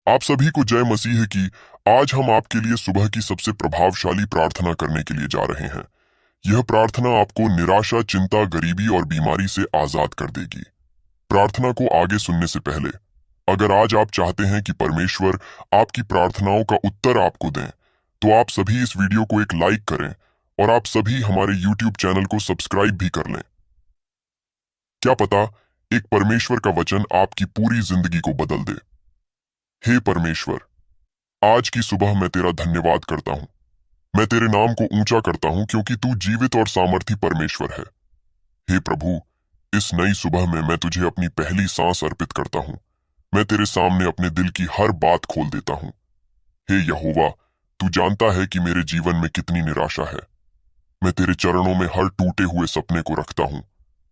आप सभी को जय मसीह की। आज हम आपके लिए सुबह की सबसे प्रभावशाली प्रार्थना करने के लिए जा रहे हैं। यह प्रार्थना आपको निराशा, चिंता, गरीबी और बीमारी से आजाद कर देगी। प्रार्थना को आगे सुनने से पहले, अगर आज आप चाहते हैं कि परमेश्वर आपकी प्रार्थनाओं का उत्तर आपको दें, तो आप सभी इस वीडियो को एक लाइक करें और आप सभी हमारे YouTube चैनल को सब्सक्राइब भी कर लें। क्या पता एक परमेश्वर का वचन आपकी पूरी जिंदगी को बदल दे। हे परमेश्वर, आज की सुबह मैं तेरा धन्यवाद करता हूँ। मैं तेरे नाम को ऊंचा करता हूँ क्योंकि तू जीवित और सामर्थी परमेश्वर है। हे प्रभु, इस नई सुबह में मैं तुझे अपनी पहली सांस अर्पित करता हूँ। मैं तेरे सामने अपने दिल की हर बात खोल देता हूँ। हे यहोवा, तू जानता है कि मेरे जीवन में कितनी निराशा है। मैं तेरे चरणों में हर टूटे हुए सपने को रखता हूँ।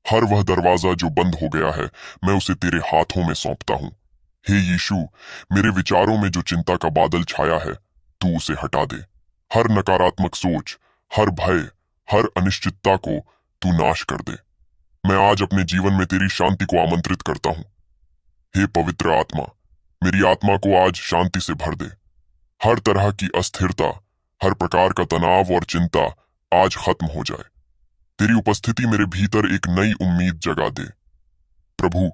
हर वह दरवाजा जो बंद हो गया है, मैं उसे तेरे हाथों में सौंपता हूँ। हे यीशु, मेरे विचारों में जो चिंता का बादल छाया है, तू उसे हटा दे। हर नकारात्मक सोच, हर भय, हर अनिश्चितता को तू नाश कर दे। मैं आज अपने जीवन में तेरी शांति को आमंत्रित करता हूँ। हे पवित्र आत्मा, मेरी आत्मा को आज शांति से भर दे। हर तरह की अस्थिरता, हर प्रकार का तनाव और चिंता आज खत्म हो जाए। तेरी उपस्थिति मेरे भीतर एक नई उम्मीद जगा दे। प्रभु,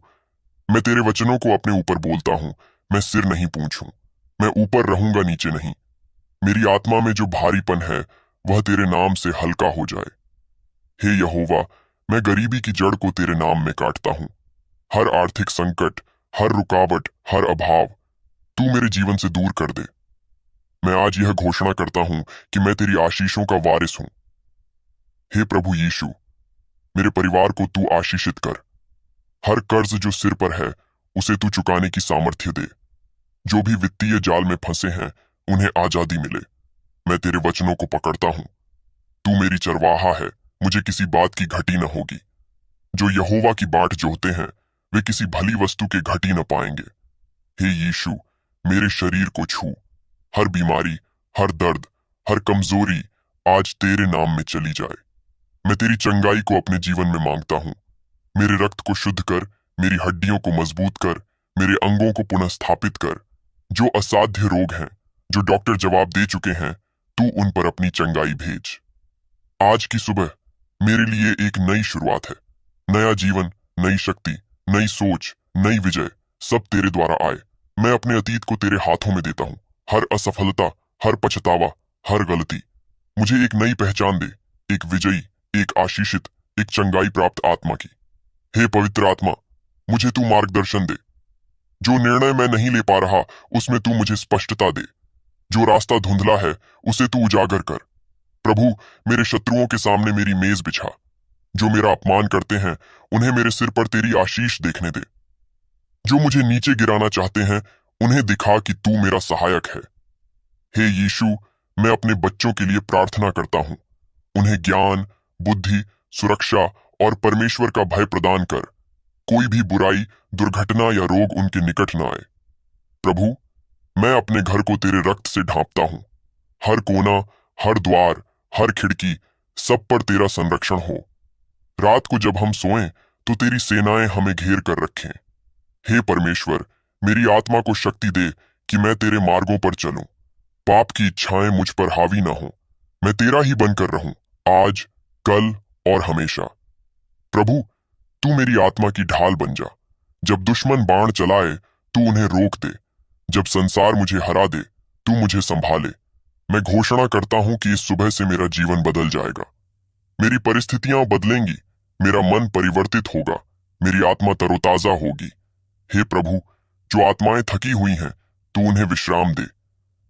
मैं तेरे वचनों को अपने ऊपर बोलता हूँ। मैं सिर नहीं पूंछ हूं। मैं ऊपर रहूंगा, नीचे नहीं। मेरी आत्मा में जो भारीपन है, वह तेरे नाम से हल्का हो जाए। हे यहोवा, मैं गरीबी की जड़ को तेरे नाम में काटता हूँ। हर आर्थिक संकट, हर रुकावट, हर अभाव तू मेरे जीवन से दूर कर दे। मैं आज यह घोषणा करता हूँ कि मैं तेरी आशीषों का वारिस हूँ। हे प्रभु यीशु, मेरे परिवार को तू आशीषित कर। हर कर्ज जो सिर पर है, उसे तू चुकाने की सामर्थ्य दे। जो भी वित्तीय जाल में फंसे हैं, उन्हें आजादी मिले। मैं तेरे वचनों को पकड़ता हूँ। तू मेरी चरवाहा है, मुझे किसी बात की घटी न होगी। जो यहोवा की बाट जोहते हैं, वे किसी भली वस्तु के घटी न पाएंगे। हे यीशु, मेरे शरीर को छू। हर बीमारी, हर दर्द, हर कमजोरी आज तेरे नाम में चली जाए। मैं तेरी चंगाई को अपने जीवन में मांगता हूँ। मेरे रक्त को शुद्ध कर, मेरी हड्डियों को मजबूत कर, मेरे अंगों को पुनः स्थापित कर। जो असाध्य रोग हैं, जो डॉक्टर जवाब दे चुके हैं, तू उन पर अपनी चंगाई भेज। आज की सुबह मेरे लिए एक नई शुरुआत है। नया जीवन, नई शक्ति, नई सोच, नई विजय, सब तेरे द्वारा आए। मैं अपने अतीत को तेरे हाथों में देता हूँ। हर असफलता, हर पछतावा, हर गलती मुझे एक नई पहचान दे, एक विजयी, एक आशीषित, एक चंगाई प्राप्त आत्मा की। हे पवित्र आत्मा, मुझे तू मार्गदर्शन दे। जो निर्णय मैं नहीं ले पा रहा, उसमें तू मुझे स्पष्टता दे। जो रास्ता धुंधला है, उसे तू उजागर कर। प्रभु, मेरे शत्रुओं के सामने मेरी मेज बिछा। जो मेरा अपमान करते हैं, उन्हें मेरे सिर पर तेरी आशीष देखने दे। जो मुझे नीचे गिराना चाहते हैं, उन्हें दिखा कि तू मेरा सहायक है। हे यीशु, मैं अपने बच्चों के लिए प्रार्थना करता हूँ। उन्हें ज्ञान, बुद्धि, सुरक्षा और परमेश्वर का भय प्रदान कर। कोई भी बुराई, दुर्घटना या रोग उनके निकट न आए। प्रभु, मैं अपने घर को तेरे रक्त से ढांपता हूँ। हर कोना, हर द्वार, हर खिड़की, सब पर तेरा संरक्षण हो। रात को जब हम सोएं, तो तेरी सेनाएं हमें घेर कर रखें। हे परमेश्वर, मेरी आत्मा को शक्ति दे कि मैं तेरे मार्गों पर चलूं। पाप की इच्छाएं मुझ पर हावी न हो। मैं तेरा ही बनकर रहूं, आज, कल और हमेशा। प्रभु, तू मेरी आत्मा की ढाल बन जा। जब दुश्मन बाण चलाए, तू उन्हें रोक दे। जब संसार मुझे हरा दे, तू मुझे संभाले। मैं घोषणा करता हूं कि इस सुबह से मेरा जीवन बदल जाएगा। मेरी परिस्थितियां बदलेंगी, मेरा मन परिवर्तित होगा, मेरी आत्मा तरोताजा होगी। हे प्रभु, जो आत्माएं थकी हुई हैं, तू उन्हें विश्राम दे।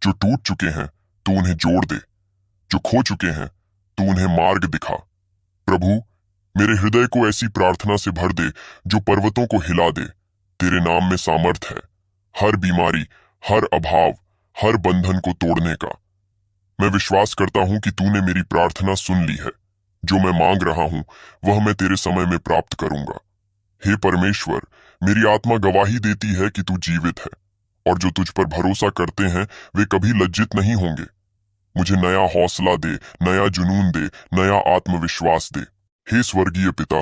जो टूट चुके हैं, तू उन्हें जोड़ दे। जो खो चुके हैं, तू उन्हें मार्ग दिखा। प्रभु, मेरे हृदय को ऐसी प्रार्थना से भर दे जो पर्वतों को हिला दे। तेरे नाम में सामर्थ है, हर बीमारी, हर अभाव, हर बंधन को तोड़ने का। मैं विश्वास करता हूं कि तूने मेरी प्रार्थना सुन ली है। जो मैं मांग रहा हूं, वह मैं तेरे समय में प्राप्त करूंगा। हे परमेश्वर, मेरी आत्मा गवाही देती है कि तू जीवित है, और जो तुझ पर भरोसा करते हैं, वे कभी लज्जित नहीं होंगे। मुझे नया हौसला दे, नया जुनून दे, नया आत्मविश्वास दे। हे स्वर्गीय पिता,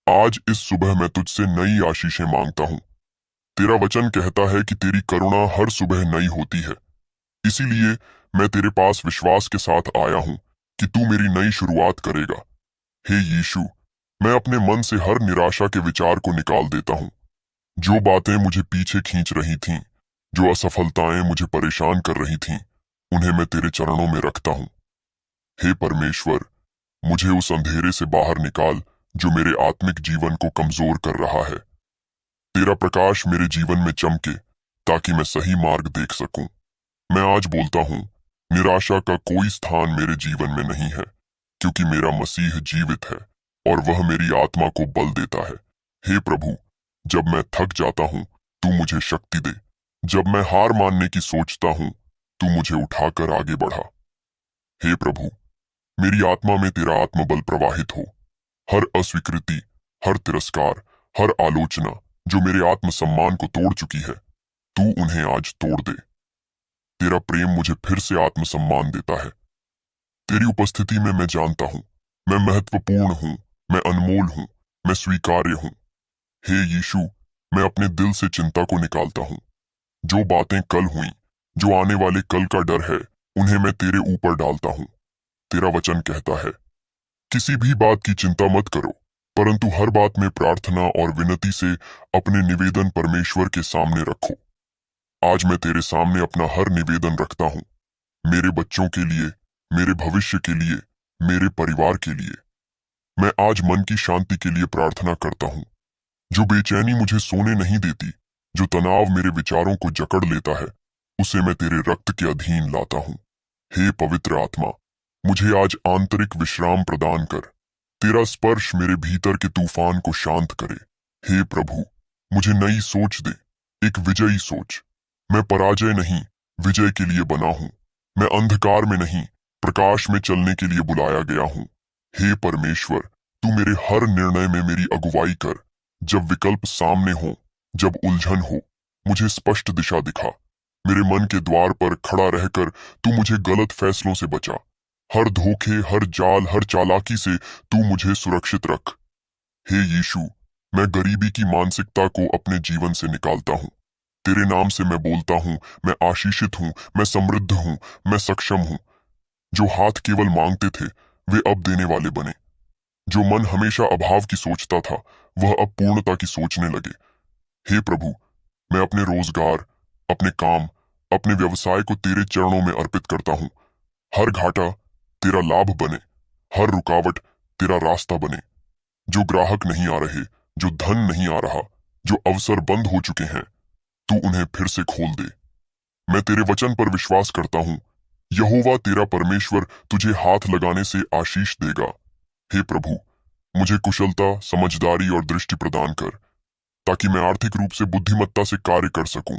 आज इस सुबह मैं तुझसे नई आशीषें मांगता हूं। तेरा वचन कहता है कि तेरी करुणा हर सुबह नई होती है। इसीलिए मैं तेरे पास विश्वास के साथ आया हूं कि तू मेरी नई शुरुआत करेगा। हे यीशु, मैं अपने मन से हर निराशा के विचार को निकाल देता हूं। जो बातें मुझे पीछे खींच रही थीं, जो असफलताएं मुझे परेशान कर रही थीं, उन्हें मैं तेरे चरणों में रखता हूं। हे परमेश्वर, मुझे उस अंधेरे से बाहर निकाल जो मेरे आत्मिक जीवन को कमजोर कर रहा है। तेरा प्रकाश मेरे जीवन में चमके ताकि मैं सही मार्ग देख सकूं। मैं आज बोलता हूं, निराशा का कोई स्थान मेरे जीवन में नहीं है, क्योंकि मेरा मसीह जीवित है और वह मेरी आत्मा को बल देता है। हे प्रभु, जब मैं थक जाता हूं, तू मुझे शक्ति दे। जब मैं हार मानने की सोचता हूं, तू मुझे उठाकर आगे बढ़ा। हे प्रभु, मेरी आत्मा में तेरा आत्मबल प्रवाहित हो। हर अस्वीकृति, हर तिरस्कार, हर आलोचना जो मेरे आत्मसम्मान को तोड़ चुकी है, तू उन्हें आज तोड़ दे। तेरा प्रेम मुझे फिर से आत्मसम्मान देता है। तेरी उपस्थिति में मैं जानता हूं, मैं महत्वपूर्ण हूं, मैं अनमोल हूं, मैं स्वीकार्य हूं। हे यीशु, मैं अपने दिल से चिंता को निकालता हूं। जो बातें कल हुई, जो आने वाले कल का डर है, उन्हें मैं तेरे ऊपर डालता हूं। तेरा वचन कहता है, किसी भी बात की चिंता मत करो, परंतु हर बात में प्रार्थना और विनती से अपने निवेदन परमेश्वर के सामने रखो। आज मैं तेरे सामने अपना हर निवेदन रखता हूं, मेरे बच्चों के लिए, मेरे भविष्य के लिए, मेरे परिवार के लिए। मैं आज मन की शांति के लिए प्रार्थना करता हूं। जो बेचैनी मुझे सोने नहीं देती, जो तनाव मेरे विचारों को जकड़ लेता है, उसे मैं तेरे रक्त के अधीन लाता हूं। हे पवित्र आत्मा, मुझे आज आंतरिक विश्राम प्रदान कर। तेरा स्पर्श मेरे भीतर के तूफान को शांत करे। हे प्रभु, मुझे नई सोच दे, एक विजयी सोच। मैं पराजय नहीं, विजय के लिए बना हूं। मैं अंधकार में नहीं, प्रकाश में चलने के लिए बुलाया गया हूं। हे परमेश्वर, तू मेरे हर निर्णय में मेरी अगुवाई कर। जब विकल्प सामने हो, जब उलझन हो, मुझे स्पष्ट दिशा दिखा। मेरे मन के द्वार पर खड़ा रहकर तू मुझे गलत फैसलों से बचा। हर धोखे, हर जाल, हर चालाकी से तू मुझे सुरक्षित रख। हे यीशु, मैं गरीबी की मानसिकता को अपने जीवन से निकालता हूं। तेरे नाम से मैं बोलता हूं, मैं आशीषित हूं, मैं समृद्ध हूं, मैं सक्षम हूं। जो हाथ केवल मांगते थे, वे अब देने वाले बने। जो मन हमेशा अभाव की सोचता था, वह अब पूर्णता की सोचने लगे। हे प्रभु, मैं अपने रोजगार, अपने काम, अपने व्यवसाय को तेरे चरणों में अर्पित करता हूं। हर घाटा तेरा लाभ बने, हर रुकावट तेरा रास्ता बने। जो ग्राहक नहीं आ रहे, जो धन नहीं आ रहा, जो अवसर बंद हो चुके हैं, तू उन्हें फिर से खोल दे। मैं तेरे वचन पर विश्वास करता हूं, यहोवा तेरा परमेश्वर तुझे हाथ लगाने से आशीष देगा। हे प्रभु, मुझे कुशलता, समझदारी और दृष्टि प्रदान कर, ताकि मैं आर्थिक रूप से बुद्धिमत्ता से कार्य कर सकूं।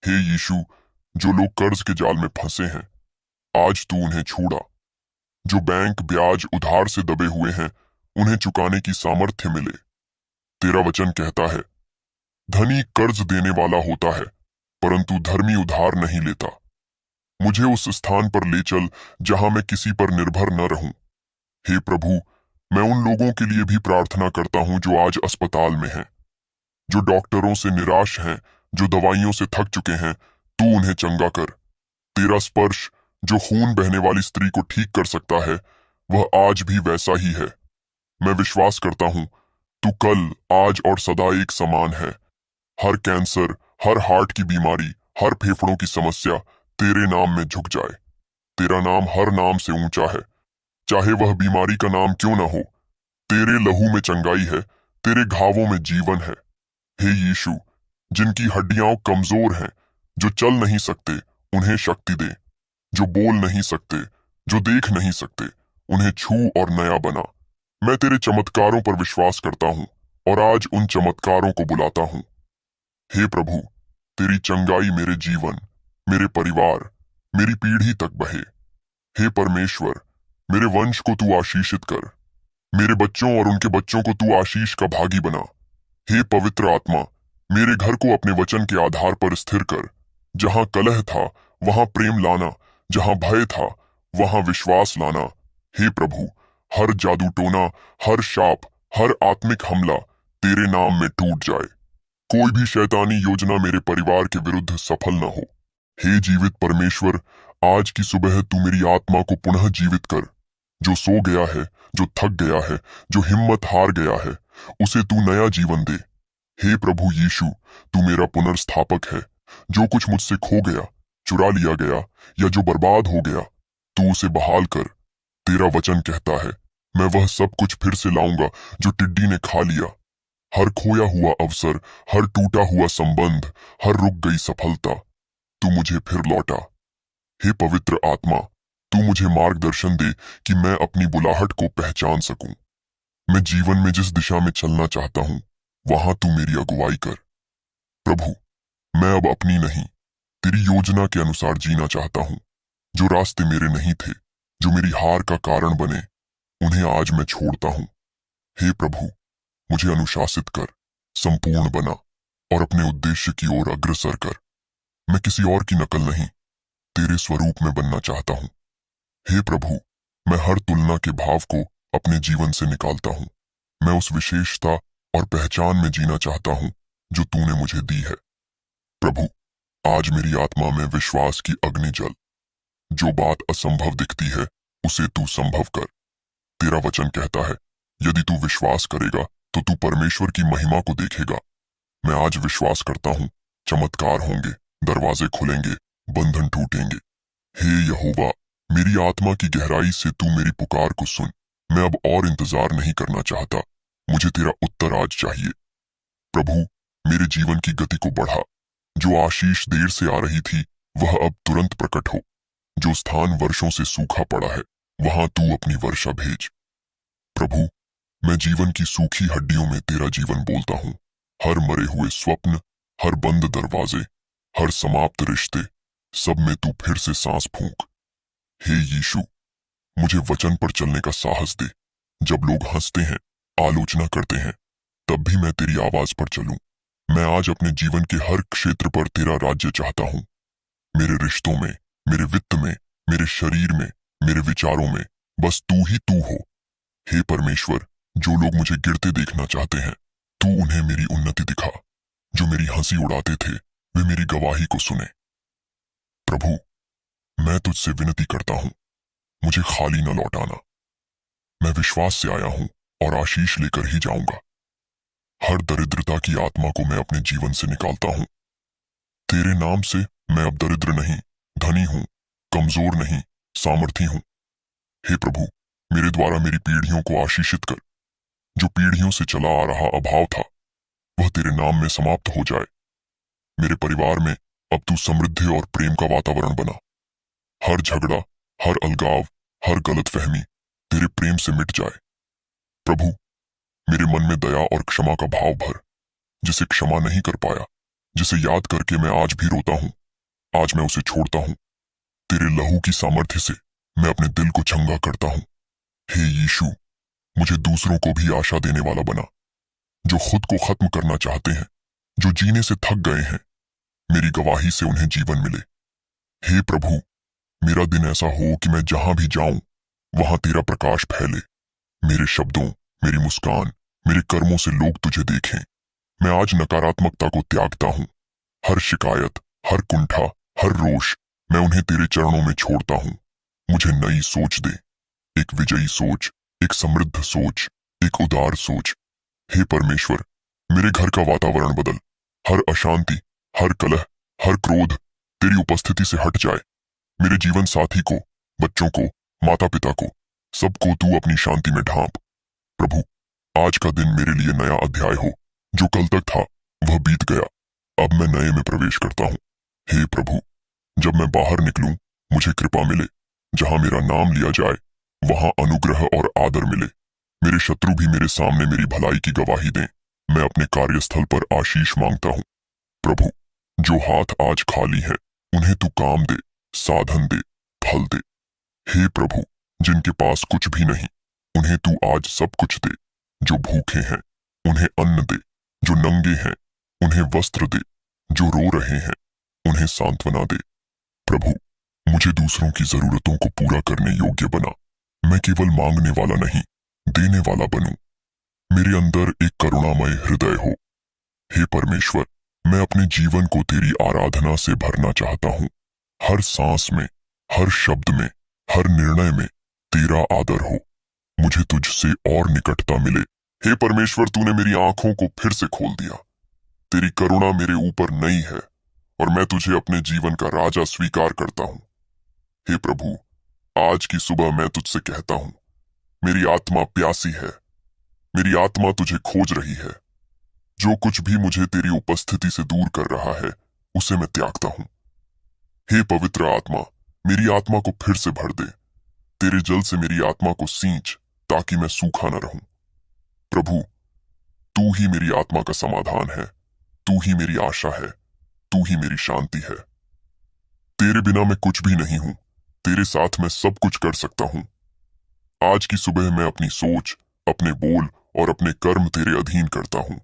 हे यीशु, जो लोग कर्ज के जाल में फंसे हैं, आज तू उन्हें छूड़ा। जो बैंक ब्याज उधार से दबे हुए हैं, उन्हें चुकाने की सामर्थ्य मिले। तेरा वचन कहता है, धनी कर्ज देने वाला होता है, परंतु धर्मी उधार नहीं लेता। मुझे उस स्थान पर ले चल जहां मैं किसी पर निर्भर न रहूं। हे प्रभु, मैं उन लोगों के लिए भी प्रार्थना करता हूं जो आज अस्पताल में हैं, जो डॉक्टरों से निराश हैं, जो दवाइयों से थक चुके हैं, तू उन्हें चंगा कर। तेरा स्पर्श जो खून बहने वाली स्त्री को ठीक कर सकता है, वह आज भी वैसा ही है। मैं विश्वास करता हूं, तू कल, आज और सदा एक समान है। हर कैंसर, हर हार्ट की बीमारी, हर फेफड़ों की समस्या तेरे नाम में झुक जाए। तेरा नाम हर नाम से ऊंचा है, चाहे वह बीमारी का नाम क्यों ना हो। तेरे लहू में चंगाई है, तेरे घावों में जीवन है। हे यीशु, जिनकी हड्डियां कमजोर हैं, जो चल नहीं सकते, उन्हें शक्ति दे। जो बोल नहीं सकते, जो देख नहीं सकते, उन्हें छू और नया बना। मैं तेरे चमत्कारों पर विश्वास करता हूं और आज उन चमत्कारों को बुलाता हूं। हे प्रभु, तेरी चंगाई मेरे जीवन, मेरे परिवार, मेरी पीढ़ी तक बहे। हे परमेश्वर, मेरे वंश को तू आशीषित कर। मेरे बच्चों और उनके बच्चों को तू आशीष का भागी बना। हे पवित्र आत्मा, मेरे घर को अपने वचन के आधार पर स्थिर कर। जहां कलह था, वहां प्रेम लाना, जहां भय था, वहां विश्वास लाना। हे प्रभु, हर जादू टोना, हर शाप, हर आत्मिक हमला तेरे नाम में टूट जाए। कोई भी शैतानी योजना मेरे परिवार के विरुद्ध सफल न हो। हे जीवित परमेश्वर, आज की सुबह तू मेरी आत्मा को पुनः जीवित कर। जो सो गया है, जो थक गया है, जो हिम्मत हार गया है, उसे तू नया जीवन दे। हे प्रभु यीशु, तू मेरा पुनर्स्थापक है। जो कुछ मुझसे खो गया, चुरा लिया गया या जो बर्बाद हो गया, तू उसे बहाल कर। तेरा वचन कहता है, मैं वह सब कुछ फिर से लाऊंगा जो टिड्डी ने खा लिया। हर खोया हुआ अवसर, हर टूटा हुआ संबंध, हर रुक गई सफलता, तू मुझे फिर लौटा। हे पवित्र आत्मा, तू मुझे मार्गदर्शन दे कि मैं अपनी बुलाहट को पहचान सकूं। मैं जीवन में जिस दिशा में चलना चाहता हूं, वहां तू मेरी अगुवाई कर। प्रभु, मैं अब अपनी नहीं, तेरी योजना के अनुसार जीना चाहता हूं। जो रास्ते मेरे नहीं थे, जो मेरी हार का कारण बने, उन्हें आज मैं छोड़ता हूं। हे प्रभु, मुझे अनुशासित कर, संपूर्ण बना और अपने उद्देश्य की ओर अग्रसर कर। मैं किसी और की नकल नहीं, तेरे स्वरूप में बनना चाहता हूं। हे प्रभु, मैं हर तुलना के भाव को अपने जीवन से निकालता हूं। मैं उस विशेषता और पहचान में जीना चाहता हूं जो तूने मुझे दी है। प्रभु, आज मेरी आत्मा में विश्वास की अग्नि जल। जो बात असंभव दिखती है, उसे तू संभव कर। तेरा वचन कहता है, यदि तू विश्वास करेगा तो तू परमेश्वर की महिमा को देखेगा। मैं आज विश्वास करता हूं, चमत्कार होंगे, दरवाजे खुलेंगे, बंधन टूटेंगे। हे यहोवा, मेरी आत्मा की गहराई से तू मेरी पुकार को सुन। मैं अब और इंतजार नहीं करना चाहता, मुझे तेरा उत्तर आज चाहिए। प्रभु, मेरे जीवन की गति को बढ़ा। जो आशीष देर से आ रही थी, वह अब तुरंत प्रकट हो। जो स्थान वर्षों से सूखा पड़ा है, वहां तू अपनी वर्षा भेज। प्रभु, मैं जीवन की सूखी हड्डियों में तेरा जीवन बोलता हूं। हर मरे हुए स्वप्न, हर बंद दरवाजे, हर समाप्त रिश्ते, सब में तू फिर से सांस फूंक। हे यीशु, मुझे वचन पर चलने का साहस दे। जब लोग हंसते हैं, आलोचना करते हैं, तब भी मैं तेरी आवाज पर चलूं। मैं आज अपने जीवन के हर क्षेत्र पर तेरा राज्य चाहता हूं। मेरे रिश्तों में, मेरे वित्त में, मेरे शरीर में, मेरे विचारों में, बस तू ही तू हो। हे परमेश्वर, जो लोग मुझे गिरते देखना चाहते हैं, तू उन्हें मेरी उन्नति दिखा। जो मेरी हंसी उड़ाते थे, वे मेरी गवाही को सुने। प्रभु, मैं तुझसे विनती करता हूं, मुझे खाली न लौटाना। मैं विश्वास से आया हूं और आशीष लेकर ही जाऊंगा। हर दरिद्रता की आत्मा को मैं अपने जीवन से निकालता हूं। तेरे नाम से मैं अब दरिद्र नहीं, धनी हूं, कमजोर नहीं, सामर्थी हूं। हे प्रभु, मेरे द्वारा मेरी पीढ़ियों को आशीषित कर। जो पीढ़ियों से चला आ रहा अभाव था, वह तेरे नाम में समाप्त हो जाए। मेरे परिवार में अब तू समृद्धि और प्रेम का वातावरण बना। हर झगड़ा, हर अलगाव, हर गलतफहमी तेरे प्रेम से मिट जाए। प्रभु, मेरे मन में दया और क्षमा का भाव भर। जिसे क्षमा नहीं कर पाया, जिसे याद करके मैं आज भी रोता हूं, आज मैं उसे छोड़ता हूं। तेरे लहू की सामर्थ्य से मैं अपने दिल को चंगा करता हूं। हे यीशु, मुझे दूसरों को भी आशा देने वाला बना। जो खुद को खत्म करना चाहते हैं, जो जीने से थक गए हैं, मेरी गवाही से उन्हें जीवन मिले। हे प्रभु, मेरा दिन ऐसा हो कि मैं जहां भी जाऊं, वहां तेरा प्रकाश फैले। मेरे शब्दों, मेरी मुस्कान, मेरे कर्मों से लोग तुझे देखें। मैं आज नकारात्मकता को त्यागता हूं। हर शिकायत, हर कुंठा, हर रोष, मैं उन्हें तेरे चरणों में छोड़ता हूं। मुझे नई सोच दे, एक विजयी सोच, एक समृद्ध सोच, एक उदार सोच। हे परमेश्वर, मेरे घर का वातावरण बदल। हर अशांति, हर कलह, हर क्रोध तेरी उपस्थिति से हट जाए। मेरे जीवन साथी को, बच्चों को, माता पिता को, सबको तू अपनी शांति में ढांप। प्रभु, आज का दिन मेरे लिए नया अध्याय हो। जो कल तक था, वह बीत गया। अब मैं नए में प्रवेश करता हूं। हे प्रभु, जब मैं बाहर निकलूं, मुझे कृपा मिले। जहां मेरा नाम लिया जाए, वहां अनुग्रह और आदर मिले। मेरे शत्रु भी मेरे सामने मेरी भलाई की गवाही दें। मैं अपने कार्यस्थल पर आशीष मांगता हूं। प्रभु, जो हाथ आज खाली है, उन्हें तू काम दे, साधन दे, फल दे। हे प्रभु, जिनके पास कुछ भी नहीं, उन्हें तू आज सब कुछ दे। जो भूखे हैं, उन्हें अन्न दे। जो नंगे हैं, उन्हें वस्त्र दे। जो रो रहे हैं, उन्हें सांत्वना दे। प्रभु, मुझे दूसरों की जरूरतों को पूरा करने योग्य बना। मैं केवल मांगने वाला नहीं, देने वाला बनूं। मेरे अंदर एक करुणामय हृदय हो। हे परमेश्वर, मैं अपने जीवन को तेरी आराधना से भरना चाहता हूँ। हर सांस में, हर शब्द में, हर निर्णय में तेरा आदर हो। मुझे तुझसे और निकटता मिले। हे परमेश्वर, तूने मेरी आंखों को फिर से खोल दिया। तेरी करुणा मेरे ऊपर नई है और मैं तुझे अपने जीवन का राजा स्वीकार करता हूँ। हे प्रभु, आज की सुबह मैं तुझसे कहता हूँ, मेरी आत्मा प्यासी है। मेरी आत्मा तुझे खोज रही है। जो कुछ भी मुझे तेरी उपस्थिति से दूर कर रहा है, उसे मैं त्यागता हूं। हे पवित्र आत्मा, मेरी आत्मा को फिर से भर दे। तेरे जल से मेरी आत्मा को सींच, ताकि मैं सूखा न रहूं। प्रभु, तू ही मेरी आत्मा का समाधान है। तू ही मेरी आशा है। तू ही मेरी शांति है। तेरे बिना मैं कुछ भी नहीं हूं। तेरे साथ मैं सब कुछ कर सकता हूं। आज की सुबह मैं अपनी सोच, अपने बोल और अपने कर्म तेरे अधीन करता हूं।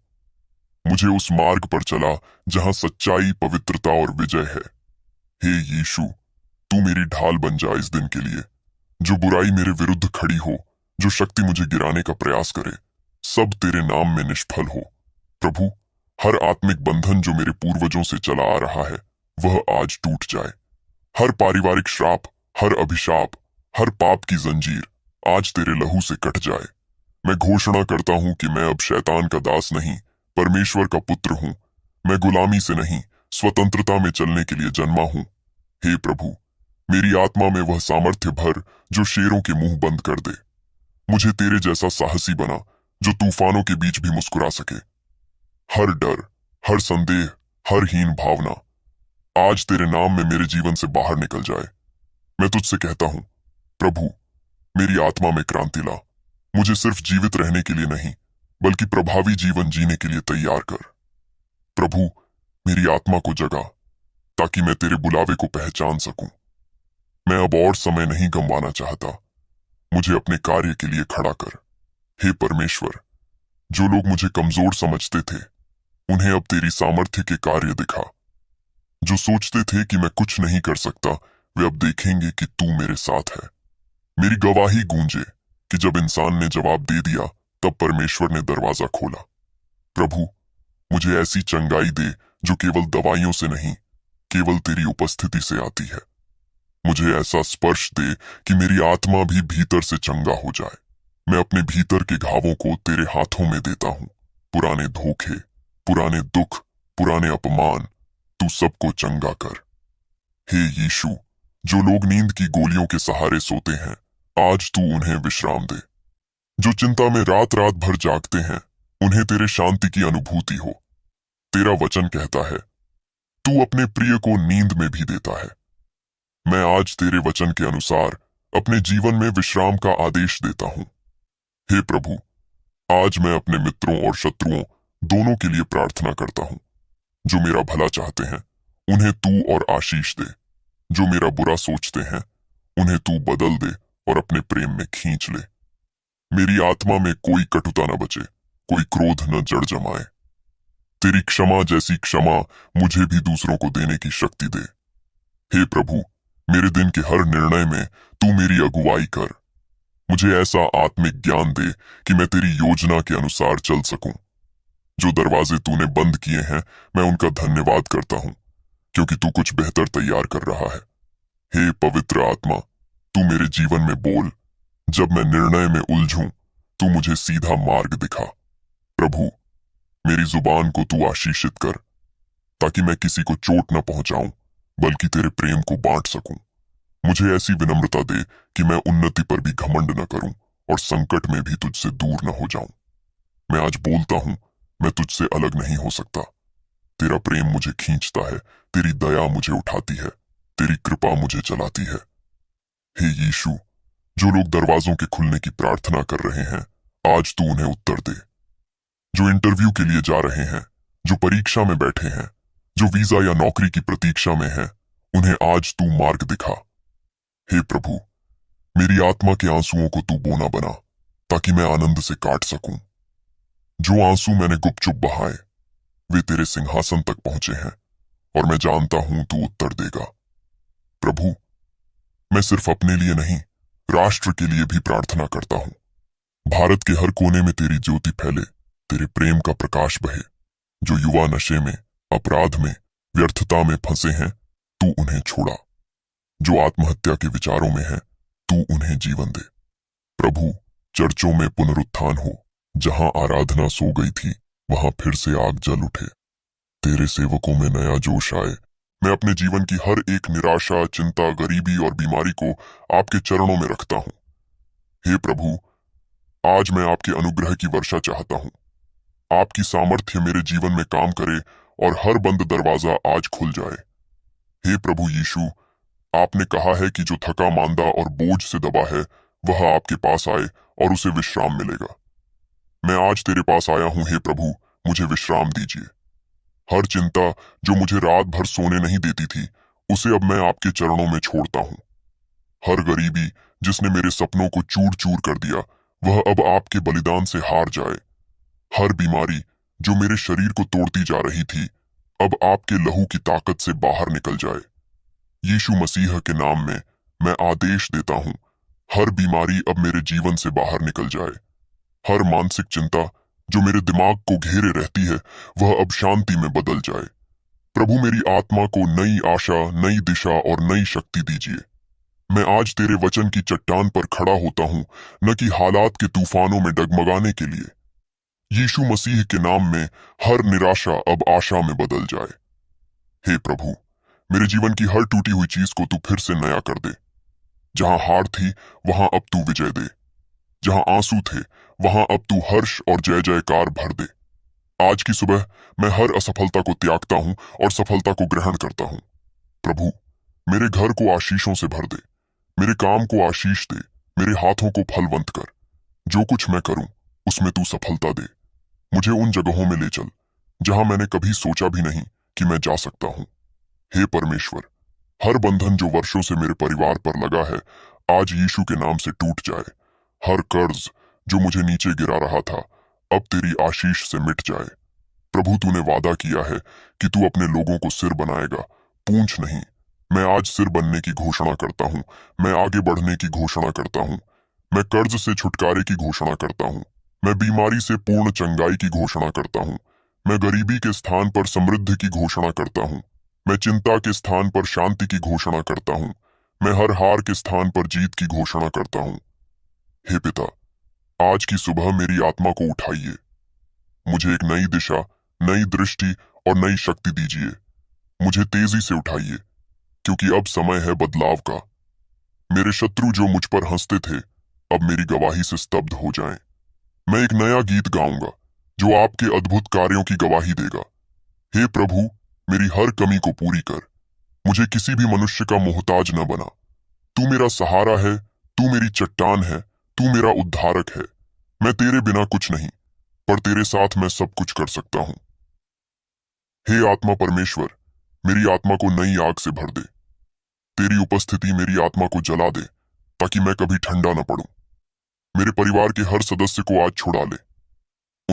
मुझे उस मार्ग पर चला जहां सच्चाई, पवित्रता और विजय है। हे यीशु, तू मेरी ढाल बन जा इस दिन के लिए। जो बुराई मेरे विरुद्ध खड़ी हो, जो शक्ति मुझे गिराने का प्रयास करे, सब तेरे नाम में निष्फल हो। प्रभु, हर आत्मिक बंधन जो मेरे पूर्वजों से चला आ रहा है, वह आज टूट जाए। हर पारिवारिक श्राप, हर अभिशाप, हर पाप की जंजीर आज तेरे लहू से कट जाए। मैं घोषणा करता हूं कि मैं अब शैतान का दास नहीं, परमेश्वर का पुत्र हूं। मैं गुलामी से नहीं, स्वतंत्रता में चलने के लिए जन्मा हूं। हे प्रभु, मेरी आत्मा में वह सामर्थ्य भर जो शेरों के मुंह बंद कर दे। मुझे तेरे जैसा साहसी बना, जो तूफानों के बीच भी मुस्कुरा सके। हर डर, हर संदेह, हर हीन भावना आज तेरे नाम में मेरे जीवन से बाहर निकल जाए। मैं तुझसे कहता हूं, प्रभु, मेरी आत्मा में क्रांति ला। मुझे सिर्फ जीवित रहने के लिए नहीं, बल्कि प्रभावी जीवन जीने के लिए तैयार कर। प्रभु, मेरी आत्मा को जगा, ताकि मैं तेरे बुलावे को पहचान सकूं। मैं अब और समय नहीं गंवाना चाहता। मुझे अपने कार्य के लिए खड़ा कर। हे परमेश्वर, जो लोग मुझे कमजोर समझते थे, उन्हें अब तेरी सामर्थ्य के कार्य दिखा। जो सोचते थे कि मैं कुछ नहीं कर सकता, वे अब देखेंगे कि तू मेरे साथ है। मेरी गवाही गूंजे कि जब इंसान ने जवाब दे दिया, तब परमेश्वर ने दरवाजा खोला। प्रभु, मुझे ऐसी चंगाई दे जो केवल दवाइयों से नहीं, केवल तेरी उपस्थिति से आती है। मुझे ऐसा स्पर्श दे कि मेरी आत्मा भी भीतर से चंगा हो जाए। मैं अपने भीतर के घावों को तेरे हाथों में देता हूं। पुराने धोखे, पुराने दुख, पुराने अपमान, तू सबको चंगा कर। हे यीशु, जो लोग नींद की गोलियों के सहारे सोते हैं, आज तू उन्हें विश्राम दे। जो चिंता में रात रात भर जागते हैं, उन्हें तेरे शांति की अनुभूति हो। तेरा वचन कहता है, तू अपने प्रिय को नींद में भी देता है। मैं आज तेरे वचन के अनुसार अपने जीवन में विश्राम का आदेश देता हूं। हे प्रभु, आज मैं अपने मित्रों और शत्रुओं दोनों के लिए प्रार्थना करता हूं। जो मेरा भला चाहते हैं, उन्हें तू और आशीष दे। जो मेरा बुरा सोचते हैं, उन्हें तू बदल दे और अपने प्रेम में खींच ले। मेरी आत्मा में कोई कटुता न बचे, कोई क्रोध न जड़ जमाए। तेरी क्षमा जैसी क्षमा मुझे भी दूसरों को देने की शक्ति दे। हे प्रभु, मेरे दिन के हर निर्णय में तू मेरी अगुवाई कर। मुझे ऐसा आत्मिक ज्ञान दे कि मैं तेरी योजना के अनुसार चल सकूं। जो दरवाजे तूने बंद किए हैं, मैं उनका धन्यवाद करता हूं, क्योंकि तू कुछ बेहतर तैयार कर रहा है। हे पवित्र आत्मा, तू मेरे जीवन में बोल। जब मैं निर्णय में उलझूं, तू मुझे सीधा मार्ग दिखा। प्रभु, मेरी जुबान को तू आशीषित कर, ताकि मैं किसी को चोट न पहुंचाऊं, बल्कि तेरे प्रेम को बांट सकूं। मुझे ऐसी विनम्रता दे कि मैं उन्नति पर भी घमंड न करूं और संकट में भी तुझसे दूर न हो जाऊं। मैं आज बोलता हूं, मैं तुझसे अलग नहीं हो सकता। तेरा प्रेम मुझे खींचता है, तेरी दया मुझे उठाती है, तेरी कृपा मुझे चलाती है। हे यीशु, जो लोग दरवाजों के खुलने की प्रार्थना कर रहे हैं, आज तू उन्हें उत्तर दे। जो इंटरव्यू के लिए जा रहे हैं, जो परीक्षा में बैठे हैं, जो वीजा या नौकरी की प्रतीक्षा में हैं, उन्हें आज तू मार्ग दिखा। हे प्रभु, मेरी आत्मा के आंसुओं को तू बोना बना, ताकि मैं आनंद से काट सकूं। जो आंसू मैंने गुपचुप बहाए, वे तेरे सिंहासन तक पहुंचे हैं, और मैं जानता हूं तू उत्तर देगा। प्रभु, मैं सिर्फ अपने लिए नहीं, राष्ट्र के लिए भी प्रार्थना करता हूं। भारत के हर कोने में तेरी ज्योति फैले, तेरे प्रेम का प्रकाश बहे। जो युवा नशे में, अपराध में, व्यर्थता में फंसे हैं, तू उन्हें छुड़ा। जो आत्महत्या के विचारों में है, तू उन्हें जीवन दे। प्रभु, चर्चों में पुनरुत्थान हो। जहां आराधना सो गई थी, वहां फिर से आग जल उठे। तेरे सेवकों में नया जोश आए। मैं अपने जीवन की हर एक निराशा, चिंता, गरीबी और बीमारी को आपके चरणों में रखता हूं। हे प्रभु, आज मैं आपके अनुग्रह की वर्षा चाहता हूं। आपकी सामर्थ्य मेरे जीवन में काम करे और हर बंद दरवाजा आज खुल जाए। हे प्रभु यीशु, आपने कहा है कि जो थका मांदा और बोझ से दबा है, वह आपके पास आए और उसे विश्राम मिलेगा। मैं आज तेरे पास आया हूं। हे प्रभु, मुझे विश्राम दीजिए। हर चिंता जो मुझे रात भर सोने नहीं देती थी, उसे अब मैं आपके चरणों में छोड़ता हूं। हर गरीबी जिसने मेरे सपनों को चूर चूर कर दिया, वह अब आपके बलिदान से हार जाए। हर बीमारी जो मेरे शरीर को तोड़ती जा रही थी, अब आपके लहू की ताकत से बाहर निकल जाए। यीशु मसीह के नाम में मैं आदेश देता हूं, हर बीमारी अब मेरे जीवन से बाहर निकल जाए। हर मानसिक चिंता जो मेरे दिमाग को घेरे रहती है, वह अब शांति में बदल जाए। प्रभु, मेरी आत्मा को नई आशा, नई दिशा और नई शक्ति दीजिए। मैं आज तेरे वचन की चट्टान पर खड़ा होता हूं, न कि हालात के तूफानों में डगमगाने के लिए। यीशु मसीह के नाम में हर निराशा अब आशा में बदल जाए। हे प्रभु, मेरे जीवन की हर टूटी हुई चीज को तू फिर से नया कर दे। जहां हार थी, वहां अब तू विजय दे। जहां आंसू थे, वहां अब तू हर्ष और जय जयकार भर दे। आज की सुबह मैं हर असफलता को त्यागता हूं और सफलता को ग्रहण करता हूं। प्रभु, मेरे घर को आशीषों से भर दे। मेरे काम को आशीष दे। मेरे हाथों को फलवंत कर। जो कुछ मैं करूं, उसमें तू सफलता दे। मुझे उन जगहों में ले चल जहां मैंने कभी सोचा भी नहीं कि मैं जा सकता हूं। हे परमेश्वर, हर बंधन जो वर्षों से मेरे परिवार पर लगा है, आज यीशु के नाम से टूट जाए। हर कर्ज जो मुझे नीचे गिरा रहा था, अब तेरी आशीष से मिट जाए। प्रभु, तूने वादा किया है कि तू अपने लोगों को सिर बनाएगा, पूंछ नहीं। मैं आज सिर बनने की घोषणा करता हूं। मैं आगे बढ़ने की घोषणा करता हूं। मैं कर्ज से छुटकारे की घोषणा करता हूं। मैं बीमारी से पूर्ण चंगाई की घोषणा करता हूं। मैं गरीबी के स्थान पर समृद्धि की घोषणा करता हूं। मैं चिंता के स्थान पर शांति की घोषणा करता हूं। मैं हर हार के स्थान पर जीत की घोषणा करता हूं। हे पिता, आज की सुबह मेरी आत्मा को उठाइए। मुझे एक नई दिशा, नई दृष्टि और नई शक्ति दीजिए। मुझे तेजी से उठाइए, क्योंकि अब समय है बदलाव का। मेरे शत्रु जो मुझ पर हंसते थे, अब मेरी गवाही से स्तब्ध हो जाएं। मैं एक नया गीत गाऊंगा जो आपके अद्भुत कार्यों की गवाही देगा। हे प्रभु, मेरी हर कमी को पूरी कर। मुझे किसी भी मनुष्य का मोहताज न बना। तू मेरा सहारा है, तू मेरी चट्टान है, तू मेरा उद्धारक है। मैं तेरे बिना कुछ नहीं, पर तेरे साथ मैं सब कुछ कर सकता हूं। हे आत्मा परमेश्वर, मेरी आत्मा को नई आग से भर दे। तेरी उपस्थिति मेरी आत्मा को जला दे, ताकि मैं कभी ठंडा न पड़ूं। मेरे परिवार के हर सदस्य को आज छुड़ा ले।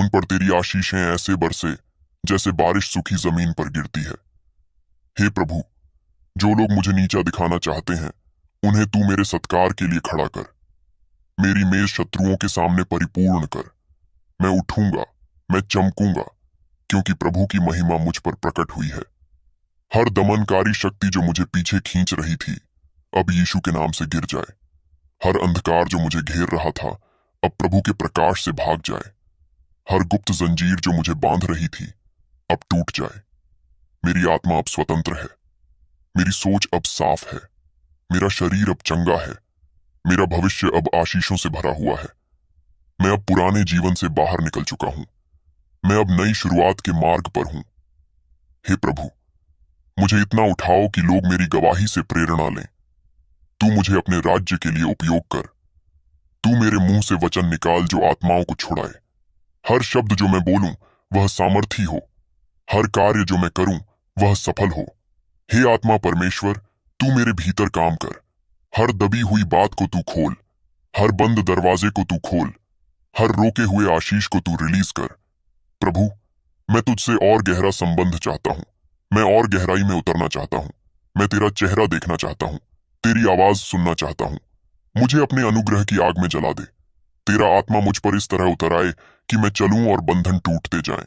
उन पर तेरी आशीषें ऐसे बरसे जैसे बारिश सूखी जमीन पर गिरती है। हे प्रभु, जो लोग मुझे नीचा दिखाना चाहते हैं, उन्हें तू मेरे सत्कार के लिए खड़ा कर। मेरी मेज शत्रुओं के सामने परिपूर्ण कर। मैं उठूंगा, मैं चमकूंगा, क्योंकि प्रभु की महिमा मुझ पर प्रकट हुई है। हर दमनकारी शक्ति जो मुझे पीछे खींच रही थी, अब यीशु के नाम से गिर जाए। हर अंधकार जो मुझे घेर रहा था, अब प्रभु के प्रकाश से भाग जाए। हर गुप्त जंजीर जो मुझे बांध रही थी, अब टूट जाए। मेरी आत्मा अब स्वतंत्र है। मेरी सोच अब साफ है। मेरा शरीर अब चंगा है। मेरा भविष्य अब आशीषों से भरा हुआ है। मैं अब पुराने जीवन से बाहर निकल चुका हूं। मैं अब नई शुरुआत के मार्ग पर हूं। हे प्रभु, मुझे इतना उठाओ कि लोग मेरी गवाही से प्रेरणा लें। तू मुझे अपने राज्य के लिए उपयोग कर। तू मेरे मुंह से वचन निकाल जो आत्माओं को छुड़ाए। हर शब्द जो मैं बोलूं, वह सामर्थी हो। हर कार्य जो मैं करूं, वह सफल हो। हे आत्मा परमेश्वर, तू मेरे भीतर काम कर। हर दबी हुई बात को तू खोल। हर बंद दरवाजे को तू खोल। हर रोके हुए आशीष को तू रिलीज कर। प्रभु, मैं तुझसे और गहरा संबंध चाहता हूं। मैं और गहराई में उतरना चाहता हूं। मैं तेरा चेहरा देखना चाहता हूं। तेरी आवाज सुनना चाहता हूं। मुझे अपने अनुग्रह की आग में जला दे। तेरा आत्मा मुझ पर इस तरह उतर आए कि मैं चलूं और बंधन टूटते जाएं।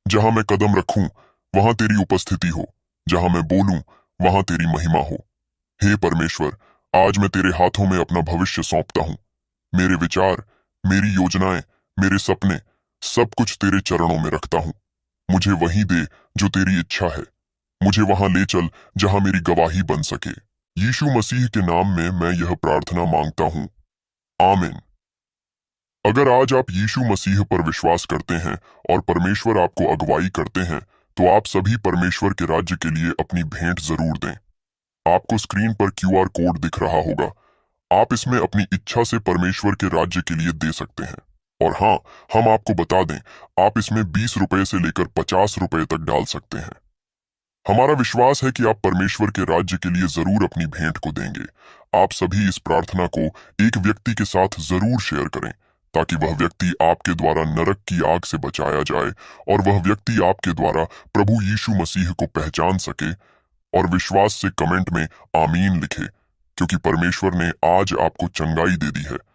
जहां मैं कदम रखूं वहां तेरी उपस्थिति हो, जहां मैं बोलूं वहां तेरी महिमा हो। हे परमेश्वर, आज मैं तेरे हाथों में अपना भविष्य सौंपता हूं। मेरे विचार, मेरी योजनाएं, मेरे सपने, सब कुछ तेरे चरणों में रखता हूं। मुझे वहीं दे जो तेरी इच्छा है। मुझे वहां ले चल जहां मेरी गवाही बन सके। यीशु मसीह के नाम में मैं यह प्रार्थना मांगता हूं। आमीन। अगर आज आप यीशु मसीह पर विश्वास करते हैं और परमेश्वर आपको अगुवाई करते हैं, तो आप सभी परमेश्वर के राज्य के लिए अपनी भेंट जरूर दें। आपको स्क्रीन पर क्यूआर कोड दिख रहा होगा। आप इसमें अपनी इच्छा से परमेश्वर के राज्य के लिए दे सकते हैं। और हाँ, हम आपको बता दें, आप इसमें 20 रुपए से लेकर 50 रुपए तक डाल सकते हैं। हमारा विश्वास है कि आप परमेश्वर के राज्य के लिए जरूर अपनी भेंट को देंगे। आप सभी इस प्रार्थना को एक व्यक्ति के साथ जरूर शेयर करें, ताकि वह व्यक्ति आपके द्वारा नरक की आग से बचाया जाए और वह व्यक्ति आपके द्वारा प्रभु यीशु मसीह को पहचान सके और विश्वास से कमेंट में आमीन लिखे, क्योंकि परमेश्वर ने आज आपको चंगाई दे दी है।